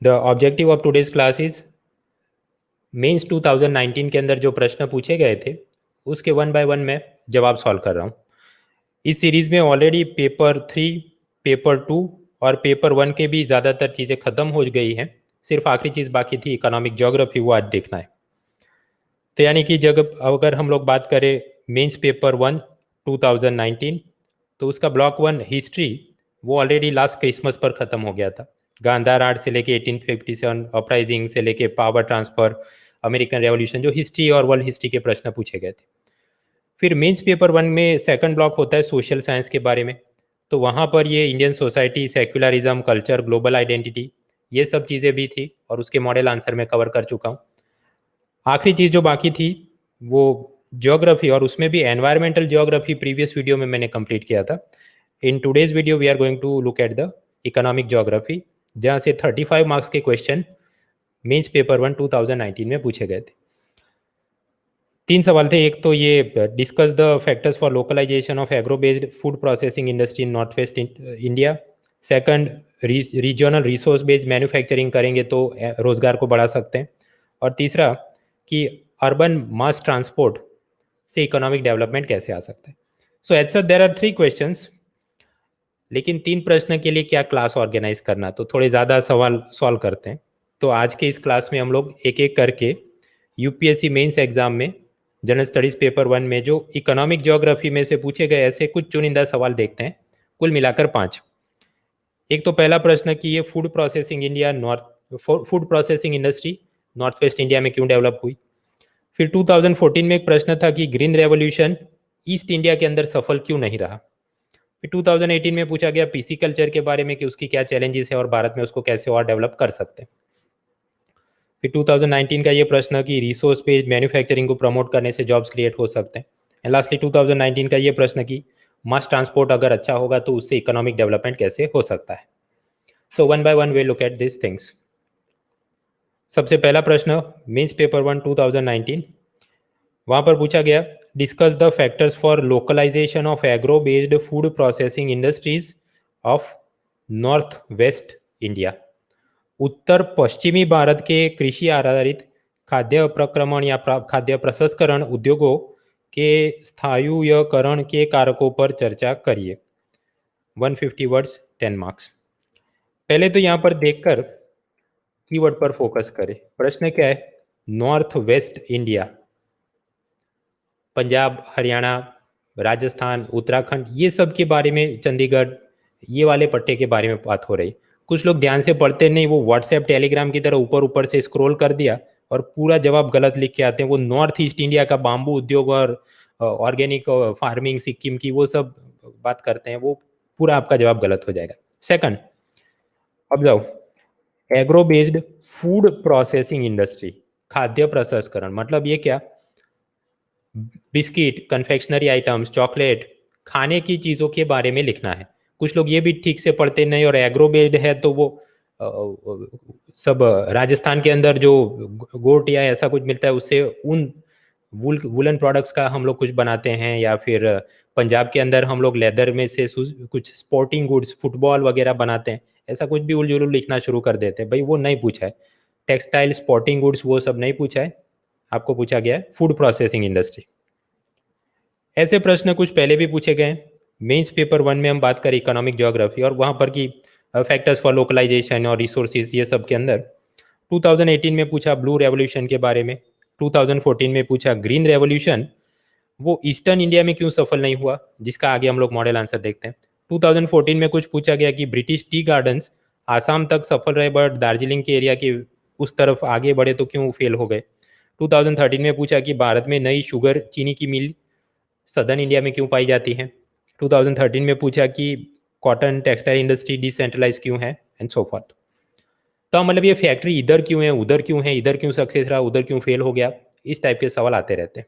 The objective of today's class is mains 2019 के अंदर जो प्रश्न पूछे गए थे उसके 1 बाय 1 मैं जवाब सॉल्व कर रहा हूँ। इस सीरीज में ऑलरेडी पेपर 3, पेपर 2 और पेपर 1 के भी ज़्यादातर चीज़ें ख़त्म हो गई हैं। सिर्फ आखिरी चीज़ बाकी थी इकोनॉमिक ज्योग्राफी, वो आज देखना है। तो यानी कि जब अगर हम लोग बात करें मेंस पेपर 1 2019, तो उसका ब्लॉक 1 हिस्ट्री वो ऑलरेडी लास्ट क्रिसमस पर ख़त्म हो गया था। गांधार आर्ट से लेके 1857 अपराइजिंग से लेके पावर ट्रांसफर, अमेरिकन रेवोल्यूशन, जो हिस्ट्री और वर्ल्ड हिस्ट्री के प्रश्न पूछे गए थे। फिर मेंस पेपर 1 में सेकंड ब्लॉक होता है सोशल साइंस के बारे में। तो वहाँ पर ये Indian society, secularism, culture, global identity, ये सब चीज़ें भी थी और उसके मॉडल आंसर में कवर कर चुका हूँ। आखिरी चीज़ जो बाकी थी वो ज्योग्राफी, और उसमें भी एनवायरमेंटल ज्योग्राफी प्रीवियस वीडियो में मैंने कंप्लीट किया था। In today's video we are going to look at the economic geography, जहाँ से 35 मार्क्स के क्वेश्चन मेंस पेपर 1 2019 में पूछे गए थे। 3 सवाल थे। एक तो ये discuss the factors for localization of agro based food processing industry in north west India. Second, regional resource based manufacturing करेंगे तो रोजगार को बढ़ा सकते हैं। और तीसरा कि अर्बन मास ट्रांसपोर्ट से इकोनॉमिक डेवलपमेंट कैसे आ सकता है। So at such there are 3 questions, लेकिन 3 प्रश्न के लिए क्या क्लास ऑर्गेनाइज करना, तो थोड़े ज़्यादा सवाल सॉल्व करते हैं। तो आज के इस क्लास में हम लोग एक एक करके यूपीएससी मेंस एग्जाम में जनरल स्टडीज पेपर 1 में जो इकोनॉमिक ज्योग्राफी में से पूछे गए ऐसे कुछ चुनिंदा सवाल देखते हैं, कुल मिलाकर 5। एक तो पहला प्रश्न कि ये food processing industry north west India में क्यों डेवलप हुई। फिर 2014 में एक प्रश्न था कि ग्रीन रेवोल्यूशन ईस्ट इंडिया के अंदर सफल क्यों नहीं रहा। फिर 2018 में पूछा गया पीसी कल्चर के बारे में कि उसकी क्या चैलेंजेस है और भारत में उसको कैसे और डेवलप कर सकते हैं। फिर 2019 का ये प्रश्न कि रिसोर्स बेस्ड मैन्युफैक्चरिंग को प्रमोट करने से जॉब्स क्रिएट हो सकते हैं। एंड लास्टली 2019 का ये प्रश्न कि मास ट्रांसपोर्ट अगर अच्छा होगा तो उससे इकोनॉमिक डेवलपमेंट कैसे हो सकता है। So 1 by 1 we look at this things. सबसे पहला प्रश्न मेंस पेपर 1 2019, वहां पर पूछा गया discuss the factors for localization of agro based food processing industries of north west India. उत्तर पश्चिमी भारत के कृषि आधारित खाद्य प्रक्रमण या खाद्य प्रसंस्करण उद्योगों के स्थायीकरण के कारकों पर चर्चा करिए। 150 वर्ड्स, 10 मार्क्स। पहले तो यहाँ पर देखकर कीवर्ड पर फोकस करें। प्रश्न क्या है? North west India, Punjab, Haryana, Rajasthan, Uttarakhand, ये सब के बारे में, चंडीगढ़, ये वाले पट्टे के बारे में बात हो रही। कुछ लोग ध्यान से पढ़ते नहीं, वो व्हाट्सएप टेलीग्राम की तरह ऊपर ऊपर से स्क्रॉल कर दिया और पूरा जवाब गलत लिख के आते हैं। वो नॉर्थ ईस्ट इंडिया का बाम्बू उद्योग और ऑर्गेनिक फार्मिंग सिक्किम की वो सब बात करते हैं, वो पूरा आपका जवाब गलत हो जाएगा। सेकंड, अब जाओ, agro based food processing industry, खाद्य प्रसंस्करण मतलब ये क्या? बिस्किट, कन्फेक्शनरी आइटम्स, चॉकलेट, खाने की चीज़ों के बारे में लिखना है। कुछ लोग ये भी ठीक से पढ़ते नहीं, और एग्रो बेस्ड है तो वो सब राजस्थान के अंदर जो गोट या ऐसा कुछ मिलता है उससे ऊन वुलन प्रोडक्ट्स का हम लोग कुछ बनाते हैं, या फिर पंजाब के अंदर हम लोग लेदर में से कुछ स्पोर्टिंग गुड्स, फुटबॉल वगैरह बनाते हैं। ऐसा कुछ भी उलझुल लिखना शुरू कर देते हैं। भाई वो नहीं पूछा है। टेक्सटाइल, स्पोर्टिंग गुड्स, वो सब नहीं पूछा है। आपको पूछा गया है फूड प्रोसेसिंग इंडस्ट्री। ऐसे प्रश्न कुछ पहले भी पूछे गए। मेंस पेपर 1 में हम बात करें इकोनॉमिक ज्योग्राफी और वहाँ पर की फैक्टर्स फॉर लोकलाइजेशन और रिसोर्सेज, ये सब के अंदर 2018 में पूछा ब्लू रेवोल्यूशन के बारे में। 2014 में पूछा ग्रीन रेवोल्यूशन वो ईस्टर्न इंडिया में क्यों सफल नहीं हुआ, जिसका आगे हम लोग मॉडल आंसर देखते हैं। 2014 में कुछ पूछा गया कि ब्रिटिश टी गार्डन्स आसाम तक सफल रहे बट दार्जिलिंग के एरिया के उस तरफ आगे बढ़े तो क्यों फेल हो गए। 2013 में पूछा कि भारत में नई शुगर चीनी की मिल सदर्न इंडिया में क्यों पाई जाती है। 2013 में पूछा कि कॉटन टेक्सटाइल इंडस्ट्री डिसेंट्रलाइज क्यों है, एंड सो फॉर्थ। तो मतलब ये फैक्ट्री इधर क्यों है, उधर क्यों है, इधर क्यों सक्सेस रहा, उधर क्यों फेल हो गया, इस टाइप के सवाल आते रहते हैं।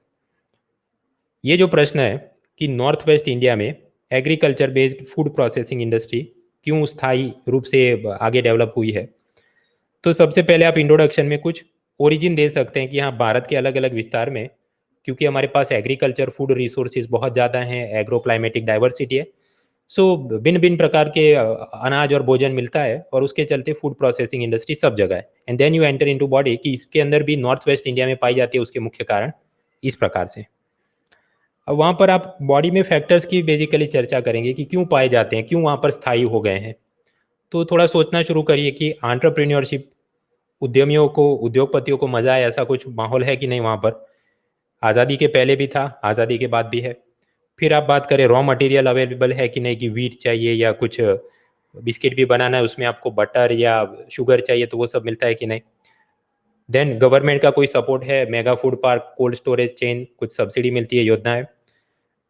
ये जो प्रश्न है कि नॉर्थ वेस्ट इंडिया में agriculture based food processing industry क्यों स्थायी रूप से आगे डेवलप हुई है, तो सबसे पहले आप इंट्रोडक्शन में कुछ ओरिजिन दे सकते हैं कि हाँ, भारत के अलग अलग विस्तार में क्योंकि हमारे पास एग्रीकल्चर फूड रिसोर्सेज बहुत ज़्यादा हैं, एग्रो क्लाइमेटिक डाइवर्सिटी है, सो भिन्न भिन्न प्रकार के अनाज और भोजन मिलता है और उसके चलते फूड प्रोसेसिंग इंडस्ट्री सब जगह है। And then you enter into body कि इसके अंदर भी नॉर्थ वेस्ट इंडिया में पाई जाती है, उसके मुख्य कारण इस प्रकार से। अब वहाँ पर आप बॉडी में फैक्टर्स की बेसिकली चर्चा करेंगे कि क्यों पाए जाते हैं, क्यों वहाँ पर स्थायी हो गए हैं। तो थोड़ा सोचना शुरू करिए कि एंटरप्रेन्योरशिप, उद्यमियों को, उद्योगपतियों को मजा है, ऐसा कुछ माहौल है कि नहीं वहाँ पर। आज़ादी के पहले भी था, आज़ादी के बाद भी है। फिर आप बात करें रॉ मटेरियल अवेलेबल है कि नहीं, कि वीट चाहिए या कुछ बिस्किट भी बनाना है, उसमें आपको बटर या शुगर चाहिए, तो वो सब मिलता है कि नहीं। देन गवर्नमेंट का कोई सपोर्ट है, mega food park, cold storage chain, कुछ सब्सिडी मिलती है, योजनाएं।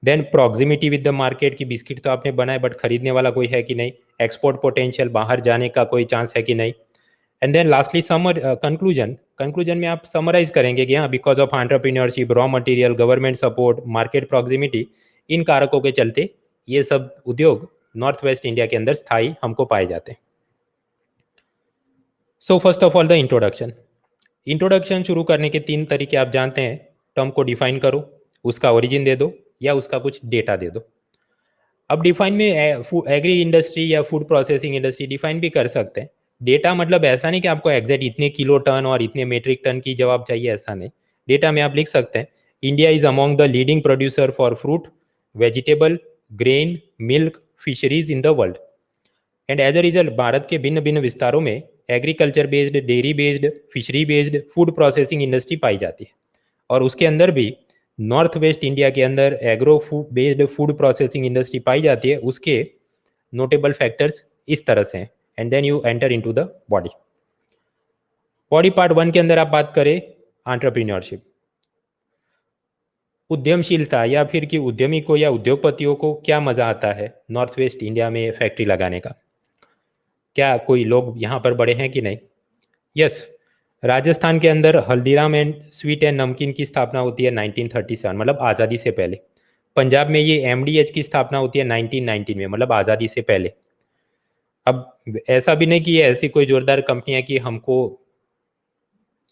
Then proximity with the market की बिस्किट तो आपने बनाए बट खरीदने वाला कोई है कि नहीं। एक्सपोर्ट पोटेंशियल, बाहर जाने का कोई चांस है कि नहीं। And then lastly summary conclusion में आप समराइज करेंगे कि हाँ, because of entrepreneurship, raw material, government support, market proximity, इन कारकों के चलते ये सब उद्योग नॉर्थ वेस्ट इंडिया के अंदर स्थायी हमको पाए जाते हैं। So first of all the introduction शुरू करने के 3 तरीके आप जानते हैं। टर्म को डिफाइन करो, उसका ओरिजिन दे दो या उसका कुछ डेटा दे दो। अब डिफाइन में एग्री इंडस्ट्री या फूड प्रोसेसिंग इंडस्ट्री डिफाइन भी कर सकते हैं। डेटा मतलब ऐसा नहीं कि आपको एग्जैक्ट इतने किलो टन और इतने मेट्रिक टन की जवाब चाहिए, ऐसा नहीं। डेटा में आप लिख सकते हैं India is among the leading producer for fruit, vegetable, grain, milk, fisheries in the world. And as a result भारत के भिन्न भिन्न विस्तारों में agriculture based, dairy based, fishery based food processing industry पाई जाती है। और उसके अंदर भी नॉर्थ वेस्ट इंडिया के अंदर agro based food processing industry पाई जाती है। उसके नोटेबल फैक्टर्स इस तरह से हैं। And then you enter into the body part 1 के अंदर आप बात करें एंटरप्रेन्योरशिप, उद्यमशीलता, या फिर कि उद्यमी को या उद्योगपतियों को क्या मजा आता है नॉर्थ वेस्ट इंडिया में फैक्ट्री लगाने का। क्या कोई लोग यहाँ पर बड़े हैं कि नहीं। यस, राजस्थान के अंदर हल्दीराम एंड स्वीट एंड नमकीन की स्थापना होती है 1937, मतलब आज़ादी से पहले। पंजाब में ये एमडीएच की स्थापना होती है 1919 में, मतलब आज़ादी से पहले। अब ऐसा भी नहीं कि ये ऐसी कोई जोरदार कंपनी है कि हमको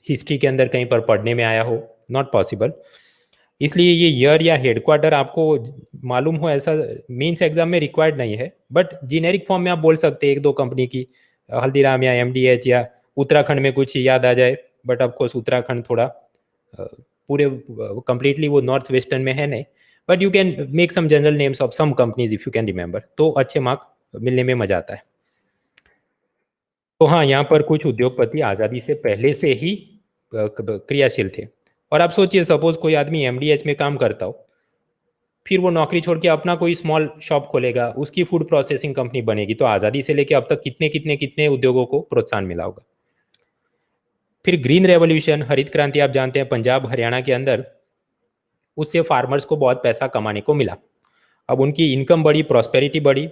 हिस्ट्री के अंदर कहीं पर पढ़ने में आया हो, नॉट पॉसिबल। इसलिए ये ईयर या हेडक्वार्टर आपको मालूम हो ऐसा मीन्स एग्जाम में रिक्वायर्ड नहीं है, बट जेनेरिक फॉर्म में आप बोल सकते हैं एक दो कंपनी की, हल्दीराम या एमडीएच, या उत्तराखंड में कुछ याद आ जाए। बट ऑफकोर्स उत्तराखंड थोड़ा पूरे कंप्लीटली वो नॉर्थ वेस्टर्न में है नहीं, but you can make some general names of some companies if you can remember, तो अच्छे मार्क मिलने में मजा आता है। तो हाँ, यहाँ पर कुछ उद्योगपति आज़ादी से पहले से ही क्रियाशील थे। और आप सोचिए, सपोज कोई आदमी एमडीएच में काम करता हो, फिर वो नौकरी छोड़ के अपना कोई स्मॉल शॉप खोलेगा, उसकी फूड प्रोसेसिंग कंपनी बनेगी, तो आज़ादी से लेके अब तक कितने कितने कितने उद्योगों को प्रोत्साहन मिला होगा। फिर ग्रीन रेवोल्यूशन, हरित क्रांति, आप जानते हैं पंजाब हरियाणा के अंदर, उससे फार्मर्स को बहुत पैसा कमाने को मिला। अब उनकी इनकम बढ़ी, प्रॉस्पेरिटी बढ़ी,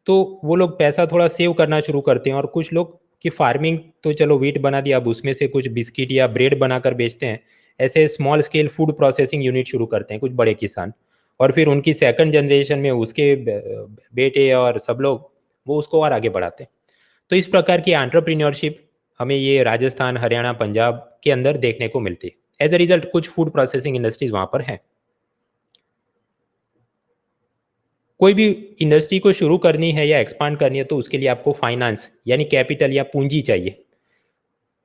तो वो लोग पैसा थोड़ा सेव करना शुरू करते हैं। और कुछ लोग की फार्मिंग तो चलो वीट बना दिया, अब उसमें से कुछ बिस्किट या ब्रेड बनाकर बेचते हैं। ऐसे small scale food processing unit शुरू करते हैं कुछ बड़े किसान, और फिर उनकी सेकंड जनरेशन में उसके बेटे और सब लोग वो उसको और आगे बढ़ाते हैं। तो इस प्रकार की एंटरप्रेन्योरशिप हमें ये राजस्थान, हरियाणा, पंजाब के अंदर देखने को मिलती है। एज अ रिजल्ट कुछ फूड प्रोसेसिंग इंडस्ट्रीज वहाँ पर हैं। कोई भी इंडस्ट्री को शुरू करनी है या एक्सपांड करनी है तो उसके लिए आपको फाइनेंस यानी कैपिटल या पूंजी चाहिए।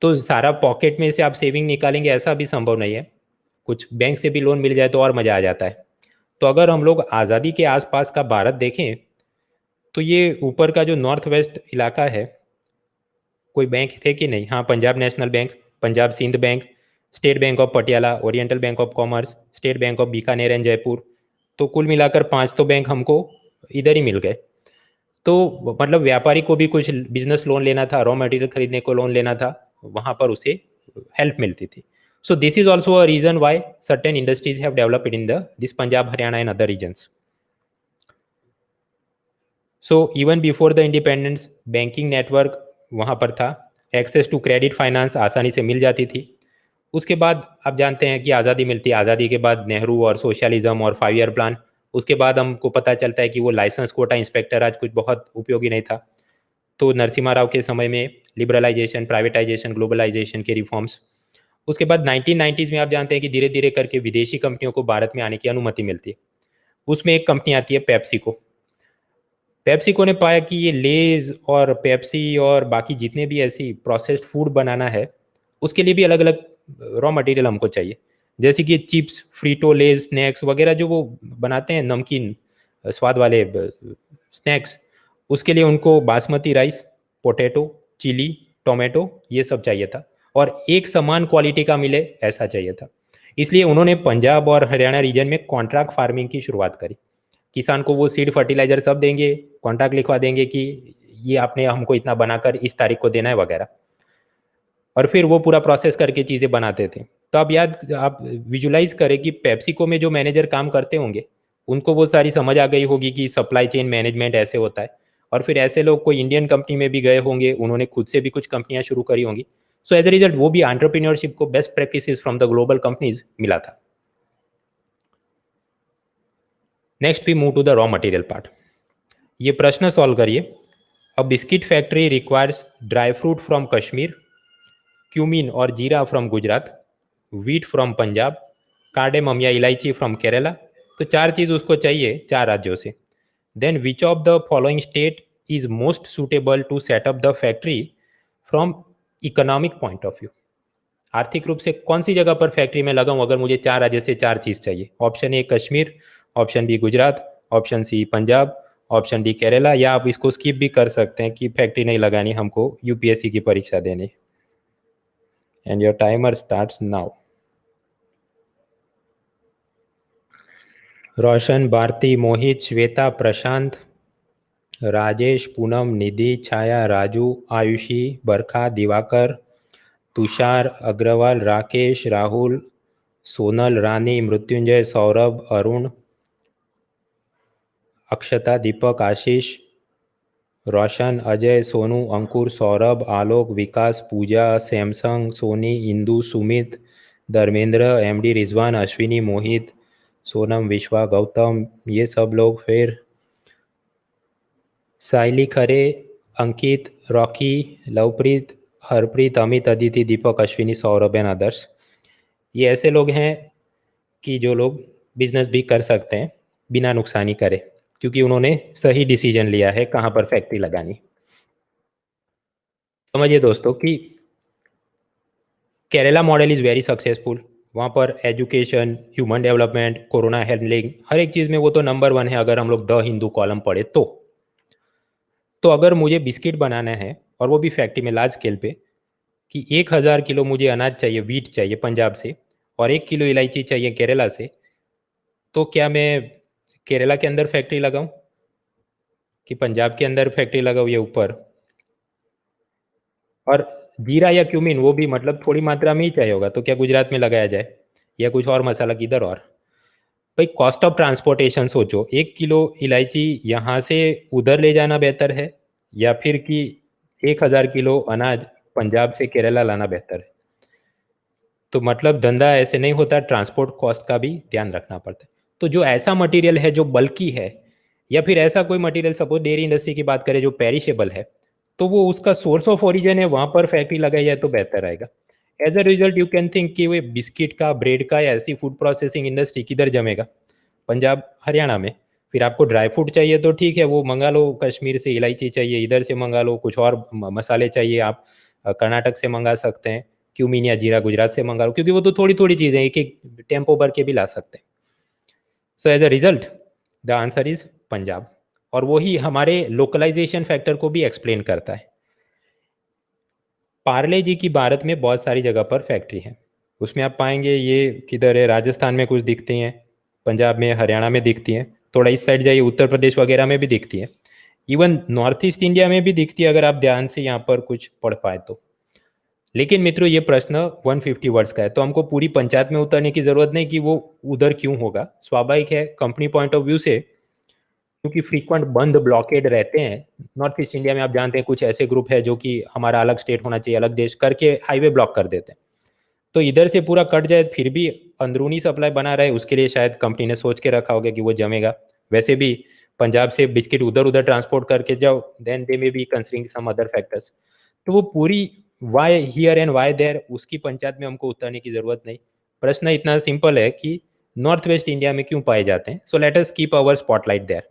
तो सारा पॉकेट में से आप सेविंग निकालेंगे ऐसा भी संभव नहीं है, कुछ बैंक से भी लोन मिल जाए तो और मज़ा आ जाता है। तो अगर हम लोग आज़ादी के आसपास का भारत देखें तो ये ऊपर का जो नॉर्थ वेस्ट इलाका है, कोई बैंक थे कि नहीं। हाँ, Punjab national bank, Punjab Sind bank, state bank of Patiala, oriental bank of commerce, state bank of Bikaner and Jaipur. तो कुल मिलाकर 5 तो बैंक हमको इधर ही मिल गए। तो मतलब व्यापारी को भी कुछ बिजनेस लोन लेना था, रॉ मटेरियल खरीदने को लोन लेना था, वहाँ पर उसे हेल्प मिलती थी। So this is also a reason why certain industries have developed in the this Punjab, Haryana and other regions. So even before the independence banking network वहाँ पर था, एक्सेस टू क्रेडिट फाइनेंस आसानी से मिल जाती थी। उसके बाद आप जानते हैं कि आज़ादी मिलती है, आज़ादी के बाद नेहरू और सोशलिज्म और 5 ईयर प्लान। उसके बाद हमको पता चलता है कि वो लाइसेंस कोटा इंस्पेक्टर आज कुछ बहुत उपयोगी नहीं था। तो नरसिम्हा राव के समय में लिबरलाइजेशन, प्राइवेटाइजेशन, ग्लोबलाइजेशन के रिफॉर्म्स। उसके बाद 1990s में आप जानते हैं कि धीरे धीरे करके विदेशी कंपनियों को भारत में आने की अनुमति मिलती है। उसमें एक कंपनी आती है पेप्सिको। पेप्सिको ने पाया कि ये लेज और पेप्सी और बाकी जितने भी ऐसी प्रोसेस्ड फूड बनाना है उसके लिए भी अलग अलग रॉ मटेरियल हमको चाहिए। जैसे कि चिप्स, फ्रीटो, लेज, स्नैक्स वगैरह जो वो बनाते हैं नमकीन स्वाद वाले स्नैक्स, उसके लिए उनको basmati rice, potato, chilli, tomato ये सब चाहिए था और एक समान क्वालिटी का मिले ऐसा चाहिए था। इसलिए उन्होंने पंजाब और हरियाणा रीजन में कॉन्ट्रैक्ट फार्मिंग की शुरुआत करी। किसान को वो सीड फर्टिलाइजर सब देंगे, कॉन्ट्रैक्ट लिखवा देंगे कि ये आपने हमको इतना बनाकर इस तारीख को देना है वगैरह, और फिर वो पूरा प्रोसेस करके चीज़ें बनाते थे। तो आप विजुलाइज करें कि पेप्सिको में जो मैनेजर काम करते होंगे उनको वो सारी समझ आ गई होगी कि सप्लाई चेन मैनेजमेंट ऐसे होता है, और फिर ऐसे लोग कोई इंडियन कंपनी में भी गए होंगे, उन्होंने खुद से भी कुछ कंपनियां शुरू करी होंगी। सो एज ए रिजल्ट वो भी एंटरप्रेन्योरशिप को best practices from the global companies मिला था। Next we move to the raw material part. ये प्रश्न सॉल्व करिए। A biscuit factory requires dry fruit from Kashmir, cumin और जीरा from Gujarat, wheat from Punjab, cardamom या इलायची फ्रॉम केरला। तो चार चीज़ उसको चाहिए चार राज्यों से। Then which of the following state is most suitable to set up the factory from economic point of view. आर्थिक रूप से कौन सी जगह पर फैक्ट्री में लगाऊं अगर मुझे चार राज्य से चार चीज़ चाहिए। Option A Kashmir, option B Gujarat, option C Punjab, option D Kerala, या आप इसको स्किप भी कर सकते हैं कि फैक्ट्री नहीं लगानी, हमको यूपीएससी की परीक्षा देनी। And your timer starts now. Roshan, Bharti, Mohit, Shweta, Prashant, Rajesh, Poonam, Nidhi, Chhaya, Raju, Ayushi, Barkha, Diwakar, Tushar, Agarwal, Rakesh, Rahul, Sonal, Rani, Mrityunjay, Saurabh, Arun, Akshata, Deepak, Ashish, Roshan, Ajay, Sonu, Ankur, Saurabh, Alok, Vikas, Pooja, Samsung, Sony, Indu, Sumit, Dharmendra, MD, Rizwan, Ashwini, Mohit, Sonam, Vishwa, Gautam, ये सब लोग। फिर Saili, Khare, Ankit, Rocky, Lovepreet, Harpreet, Amit, Aditi, Deepak, Ashwini, Saurabh and others. ये ऐसे लोग हैं कि जो लोग बिजनेस भी कर सकते हैं बिना नुकसानी करे, क्योंकि उन्होंने सही डिसीजन लिया है कहाँ पर फैक्ट्री लगानी। समझिए दोस्तों कि Kerala model is very successful. वहाँ पर education, human development, corona handling, हर एक चीज़ में वो तो नंबर वन है अगर हम लोग द हिंदू कॉलम पढ़े तो अगर मुझे बिस्किट बनाना है और वो भी फैक्ट्री में लार्ज स्केल पे, कि 1000 किलो मुझे अनाज चाहिए, वीट चाहिए पंजाब से, और 1 किलो इलायची चाहिए केरला से, तो क्या मैं केरला के अंदर फैक्ट्री लगाऊं कि पंजाब के अंदर फैक्ट्री लगाऊं? ये ऊपर। और जीरा या क्यूमिन वो भी मतलब थोड़ी मात्रा में ही चाहिए होगा, तो क्या गुजरात में लगाया जाए या कुछ और मसाला किधर? और भाई कॉस्ट ऑफ ट्रांसपोर्टेशन सोचो, 1 किलो इलायची यहाँ से उधर ले जाना बेहतर है या फिर कि 1000 किलो अनाज पंजाब से केरला लाना बेहतर है? तो मतलब धंधा ऐसे नहीं होता, ट्रांसपोर्ट कॉस्ट का भी ध्यान रखना पड़ता है। तो जो ऐसा मटेरियल है जो बल्कि है, या फिर ऐसा कोई मटेरियल, सपोज डेयरी इंडस्ट्री की बात करें जो पेरिशेबल है, तो वो उसका सोर्स ऑफ ओरिजिन है, वहां पर फैक्ट्री लगाई जाए तो बेहतर रहेगा। As a result you can think कि वो बिस्किट का, ब्रेड का या ऐसी फूड प्रोसेसिंग इंडस्ट्री किधर जमेगा? पंजाब, हरियाणा में। फिर आपको ड्राई फ्रूट चाहिए तो ठीक है, वो मंगा लो कश्मीर से, इलायची चाहिए इधर से मंगा लो, कुछ और मसाले चाहिए आप कर्नाटक से मंगा सकते हैं, क्यूमीन या जीरा गुजरात से मंगा लो, क्योंकि वो तो थोड़ी थोड़ी चीज़ें एक एक टेम्पो भर के भी ला सकते हैं। So as a result the answer is Punjab, और वही हमारे लोकलाइजेशन फैक्टर को भी एक्सप्लेन करता है। पार्ले जी की भारत में बहुत सारी जगह पर फैक्ट्री है, उसमें आप पाएंगे ये किधर है, राजस्थान में कुछ दिखती हैं, पंजाब में, हरियाणा में दिखती हैं, थोड़ा इस साइड जाइए उत्तर प्रदेश वगैरह में भी दिखती है, इवन नॉर्थ ईस्ट इंडिया में भी दिखती है अगर आप ध्यान से यहाँ पर कुछ पढ़ पाए तो। लेकिन मित्रों ये प्रश्न 150 वर्ड्स का है, तो हमको पूरी पंचायत में उतरने की जरूरत नहीं कि वो उधर क्यों होगा। स्वाभाविक है कंपनी पॉइंट ऑफ व्यू से, क्योंकि फ्रीक्वेंट बंद ब्लॉकेड रहते हैं। नॉर्थ ईस्ट इंडिया में आप जानते हैं कुछ ऐसे ग्रुप है जो कि हमारा अलग स्टेट होना चाहिए, अलग देश करके हाईवे ब्लॉक कर देते हैं। तो इधर से पूरा कट जाए फिर भी अंदरूनी सप्लाई बना रहे, उसके लिए शायद कंपनी ने सोच के रखा होगा कि वो जमेगा। वैसे भी पंजाब से बिस्किट उधर उधर ट्रांसपोर्ट करके जाओ, then they may be considering some other factors. तो वो पूरी why here and why there उसकी पंचायत में हमको उतरने की जरूरत नहीं। प्रश्न इतना सिंपल है कि नॉर्थ वेस्ट इंडिया में क्यों पाए जाते हैं। So let us keep our spotlight there.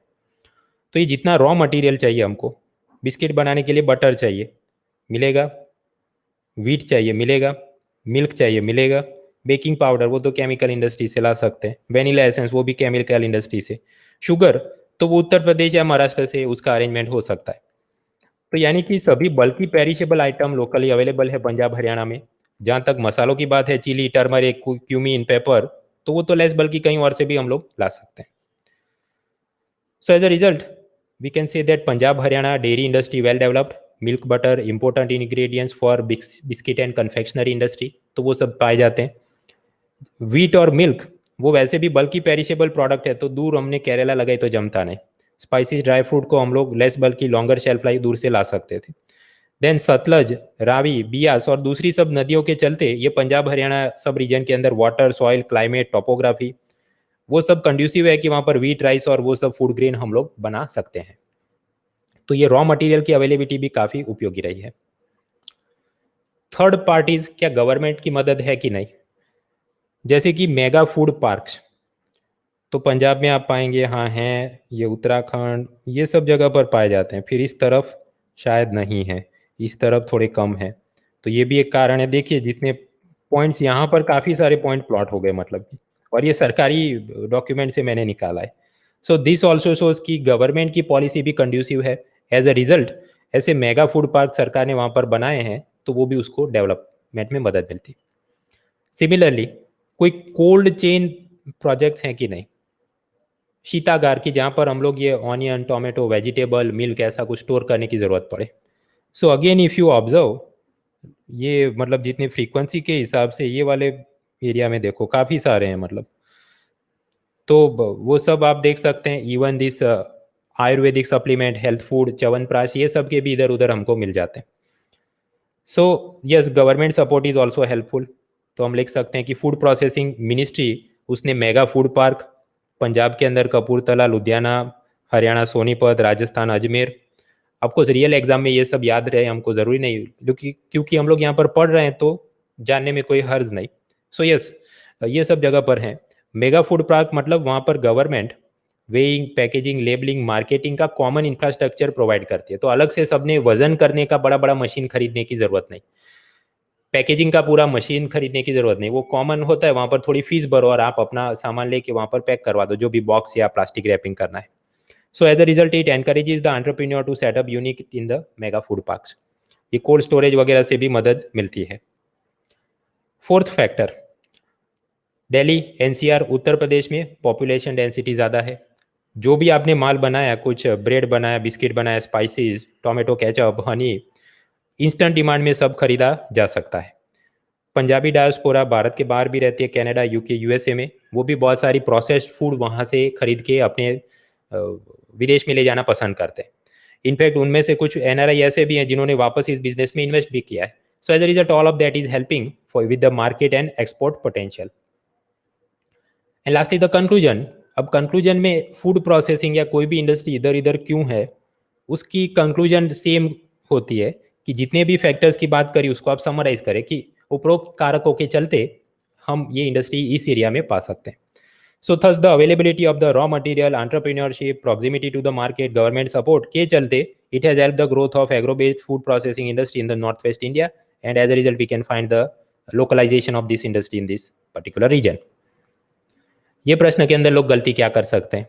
तो ये जितना रॉ मटेरियल चाहिए हमको, बिस्किट बनाने के लिए बटर चाहिए, मिलेगा, वीट चाहिए, मिलेगा, मिल्क चाहिए, मिलेगा, बेकिंग पाउडर वो तो केमिकल इंडस्ट्री से ला सकते हैं, वेनिला एसेंस वो भी केमिकल इंडस्ट्री से, शुगर तो वो उत्तर प्रदेश या महाराष्ट्र से उसका अरेंजमेंट हो सकता है। तो यानी कि सभी बल्कि पेरिशेबल आइटम लोकली अवेलेबल है पंजाब हरियाणा में। जहाँ तक मसालों की बात है, चिली, टर्मरिक, क्यूमीन, पेपर, तो वो तो लेस बल्कि कहीं और से भी हम लोग ला सकते हैं। So as a result we can say that Punjab Haryana dairy industry well developed, milk butter important ingredients for biscuit and confectionery industry, तो वो सब पाए जाते हैं। वीट और मिल्क वो वैसे भी बल्कि पेरिशेबल प्रोडक्ट है, तो दूर हमने केरला लगाई तो जमता नहीं। स्पाइसेस, ड्राई फ्रूट को हम लोग लेस बल्कि लॉन्गर शेल्फ लाइफ दूर से ला सकते थे। देन सतलज, रावी, बियास और दूसरी सब नदियों के चलते ये पंजाब हरियाणा सब रीजन के अंदर वाटर, सॉइल, क्लाइमेट, टोपोग्राफी वो सब कंड्यूसिव है कि वहां पर वीट, राइस और वो सब फूड ग्रेन हम लोग बना सकते हैं। तो ये रॉ मटेरियल की अवेलेबिलिटी भी काफी उपयोगी रही है। थर्ड पार्टीज, क्या गवर्नमेंट की मदद है कि नहीं? जैसे कि मेगा फूड पार्क्स तो पंजाब में आप पाएंगे, हाँ हैं, ये उत्तराखंड ये सब जगह पर पाए जाते हैं। फिर इस तरफ शायद नहीं है, इस तरफ थोड़े कम है, तो ये भी एक कारण है। देखिए जितने पॉइंट्स यहाँ पर काफी सारे पॉइंट प्लॉट हो गए मतलब कि, और ये सरकारी डॉक्यूमेंट से मैंने निकाला है। सो दिस ऑल्सो शोज कि गवर्नमेंट की पॉलिसी भी कंड्यूसिव है। एज अ रिजल्ट ऐसे मेगा फूड पार्क सरकार ने वहां पर बनाए हैं, तो वो भी उसको डेवलपमेंट में मदद मिलती। सिमिलरली कोई कोल्ड चेन प्रोजेक्ट्स हैं कि नहीं, शीतागार की, जहाँ पर हम लोग ये ऑनियन, टोमेटो, वेजिटेबल, मिल्क ऐसा कुछ स्टोर करने की ज़रूरत पड़े। So again if you observe, ये मतलब जितनी फ्रीक्वेंसी के हिसाब से ये वाले एरिया में देखो काफ़ी सारे हैं मतलब, तो वो सब आप देख सकते हैं। Even this Ayurvedic supplement, health food, chyawanprash, ये सब के भी इधर उधर हमको मिल जाते हैं। So yes, government support is also helpful. तो हम लिख सकते हैं कि फूड प्रोसेसिंग मिनिस्ट्री उसने मेगा फूड पार्क पंजाब के अंदर कपूरथला, लुधियाना, हरियाणा सोनीपत, राजस्थान अजमेर, आपको रियल एग्जाम में ये सब याद रहे हमको ज़रूरी नहीं, क्योंकि हम लोग यहाँ पर पढ़ रहे हैं तो जानने में कोई हर्ज नहीं। सो यस, ये सब जगह पर हैं। मेगा फूड पार्क मतलब वहाँ पर government weighing, packaging, labelling, marketing का कॉमन इंफ्रास्ट्रक्चर प्रोवाइड करती है। तो अलग से सबने वजन करने का बड़ा बड़ा मशीन खरीदने की जरूरत नहीं, पैकेजिंग का पूरा मशीन खरीदने की जरूरत नहीं, वो कॉमन होता है। वहां पर थोड़ी फीस भरो और आप अपना सामान लेके वहां पर पैक करवा दो, जो भी बॉक्स या प्लास्टिक रैपिंग करना है। So as a result it encourages the entrepreneur to set up unique in the mega food parks. ये कोल्ड स्टोरेज वगैरह से भी मदद मिलती है। Fourth factor, Delhi, NCR, Uttar Pradesh में पॉपुलेशन डेंसिटी ज़्यादा है। जो भी आपने माल बनाया, कुछ ब्रेड बनाया, बिस्किट बनाया, spices, tomato ketchup, Honey, instant demand में सब खरीदा जा सकता है। पंजाबी डायस्पोरा भारत के बाहर भी रहती है, कनाडा, यूके, यूएसए में, वो भी बहुत सारी प्रोसेस्ड फूड वहाँ से खरीद के अपने विदेश में ले जाना पसंद करते हैं। इनफैक्ट उनमें से कुछ एनआरआई ऐसे भी हैं जिन्होंने वापस इस बिजनेस में इन्वेस्ट भी किया है। So as a result all of that is helping for with the market and export potential. And lastly the conclusion. अब कंक्लूजन में फूड प्रोसेसिंग या कोई भी इंडस्ट्री इधर इधर क्यों है, उसकी कंक्लूजन सेम होती है कि जितने भी फैक्टर्स की बात करी उसको आप समराइज करें कि उपरोक्त कारकों के चलते हम ये इंडस्ट्री इस एरिया में पा सकते हैं। So thus the availability of the raw material, entrepreneurship, proximity to the market, government support के चलते it has help the growth of agro based food processing industry in the north west India, and as a result we can find the localization of this industry in this particular region. ये प्रश्न के अंदर लोग गलती क्या कर सकते हैं?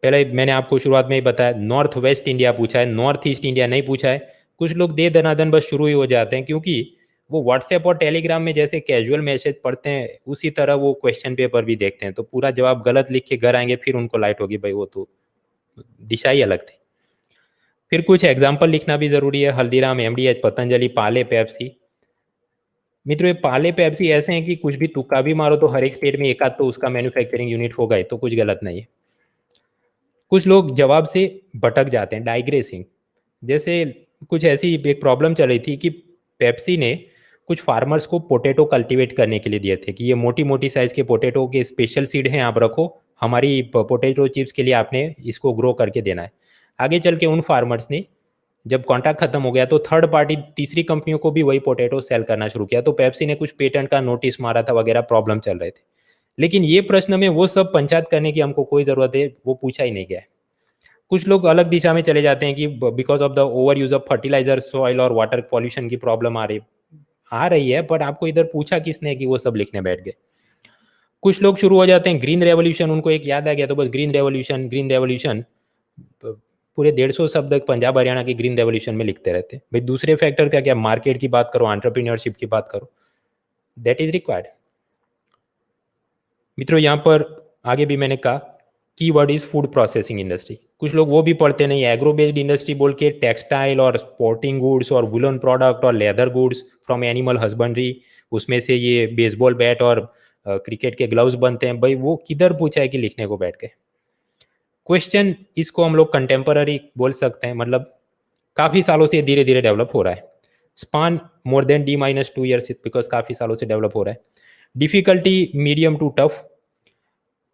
पहले मैंने आपको शुरुआत में ही बताया, नॉर्थ वेस्ट इंडिया पूछा है, नॉर्थ ईस्ट इंडिया नहीं पूछा है। कुछ लोग दे दनादन बस शुरू ही हो जाते हैं, क्योंकि वो व्हाट्सएप और टेलीग्राम में जैसे कैजुअल मैसेज पढ़ते हैं उसी तरह वो क्वेश्चन पेपर भी देखते हैं, तो पूरा जवाब गलत लिख के घर आएंगे, फिर उनको लाइट होगी, भाई वो तो दिशा ही अलग थी। फिर कुछ एग्जाम्पल लिखना भी जरूरी है, हल्दीराम, एमडीएच, पतंजलि, पाले, पेप्सी। मित्रों ये पाले, पेप्सी ऐसे हैं कि कुछ भी तुक्का भी मारो तो हर एक स्टेट में एक आध तो उसका मैन्युफैक्चरिंग यूनिट होगा ही, तो कुछ गलत नहीं है। कुछ लोग जवाब से भटक जाते हैं, डाइग्रेसिंग। जैसे कुछ ऐसी एक प्रॉब्लम चल रही थी कि पेप्सी ने कुछ फार्मर्स को पोटैटो कल्टीवेट करने के लिए दिए थे कि ये मोटी मोटी साइज के पोटैटो के स्पेशल सीड हैं, आप रखो, हमारी पोटैटो चिप्स के लिए आपने इसको ग्रो करके देना है। आगे चल के उन फार्मर्स ने जब कॉन्ट्रैक्ट खत्म हो गया तो थर्ड पार्टी तीसरी कंपनियों को भी वही पोटैटो सेल करना शुरू किया, तो पेप्सी ने कुछ पेटेंट का नोटिस मारा था वगैरह, प्रॉब्लम चल रहे थे। लेकिन ये प्रश्न में वो सब पंचायत करने की हमको कोई जरूरत है, वो पूछा ही नहीं गया है। कुछ लोग अलग दिशा में चले जाते हैं कि because of the over use of fertiliser, soil और वाटर पॉल्यूशन की प्रॉब्लम आ रही है, बट आपको इधर पूछा किसने कि वो सब लिखने बैठ गए। कुछ लोग शुरू हो जाते हैं ग्रीन रेवोल्यूशन, उनको एक याद आ गया तो बस ग्रीन रेवोल्यूशन ग्रीन रेवोल्यूशन, पूरे 150 शब्द पंजाब हरियाणा के ग्रीन रेवोल्यूशन में लिखते रहते हैं। भाई दूसरे फैक्टर क्या क्या, मार्केट की बात करो, एंटरप्रेन्योरशिप की बात करो, दैट इज रिक्वायर्ड। मित्रों यहाँ पर आगे भी मैंने कहा keyword is food processing industry. कुछ लोग वो भी पढ़ते नहीं, एग्रो बेस्ड इंडस्ट्री बोल के टेक्सटाइल और स्पोर्टिंग गुड्स और वुलन प्रोडक्ट और leather goods from animal husbandry, उसमें से ये बेसबॉल बैट और क्रिकेट के ग्लव्स बनते हैं। भाई वो किधर पूछा है कि लिखने को बैठ गए। क्वेश्चन इसको हम लोग कंटेम्पररी बोल सकते हैं, मतलब काफ़ी सालों से धीरे धीरे डेवलप हो रहा है। Span more than D-2 years because काफ़ी सालों से डेवलप हो रहा है। डिफिकल्टी मीडियम टू टफ,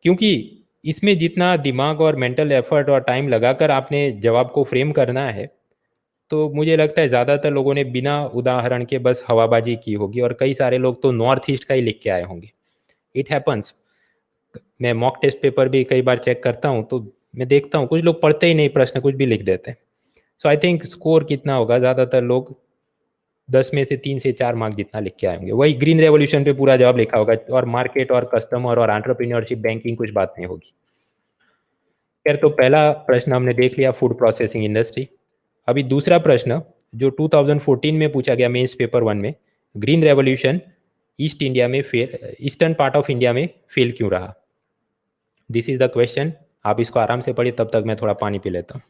क्योंकि इसमें जितना दिमाग और मेंटल एफर्ट और टाइम लगाकर आपने जवाब को फ्रेम करना है, तो मुझे लगता है ज़्यादातर लोगों ने बिना उदाहरण के बस हवाबाजी की होगी, और कई सारे लोग तो नॉर्थ ईस्ट का ही लिख के आए होंगे। It happens. मैं मॉक टेस्ट पेपर भी कई बार चेक करता हूँ तो मैं देखता हूँ कुछ लोग पढ़ते ही नहीं, प्रश्न कुछ भी लिख देते हैं। सो आई थिंक स्कोर कितना होगा, ज़्यादातर लोग 10 में से 3 से 4 मार्क जितना लिख के आएंगे। वही ग्रीन रेवोल्यूशन पे पूरा जवाब लिखा होगा, और मार्केट और कस्टमर और एंटरप्रेन्योरशिप बैंकिंग कुछ बात नहीं होगी। खैर, तो पहला प्रश्न हमने देख लिया, फूड प्रोसेसिंग इंडस्ट्री। अभी दूसरा प्रश्न जो 2014 में पूछा गया मेंस पेपर 1 में, green revolution eastern part of India में फेल क्यों रहा। This is the question. आप इसको आराम से पढ़िए, तब तक मैं थोड़ा पानी पी लेता हूँ।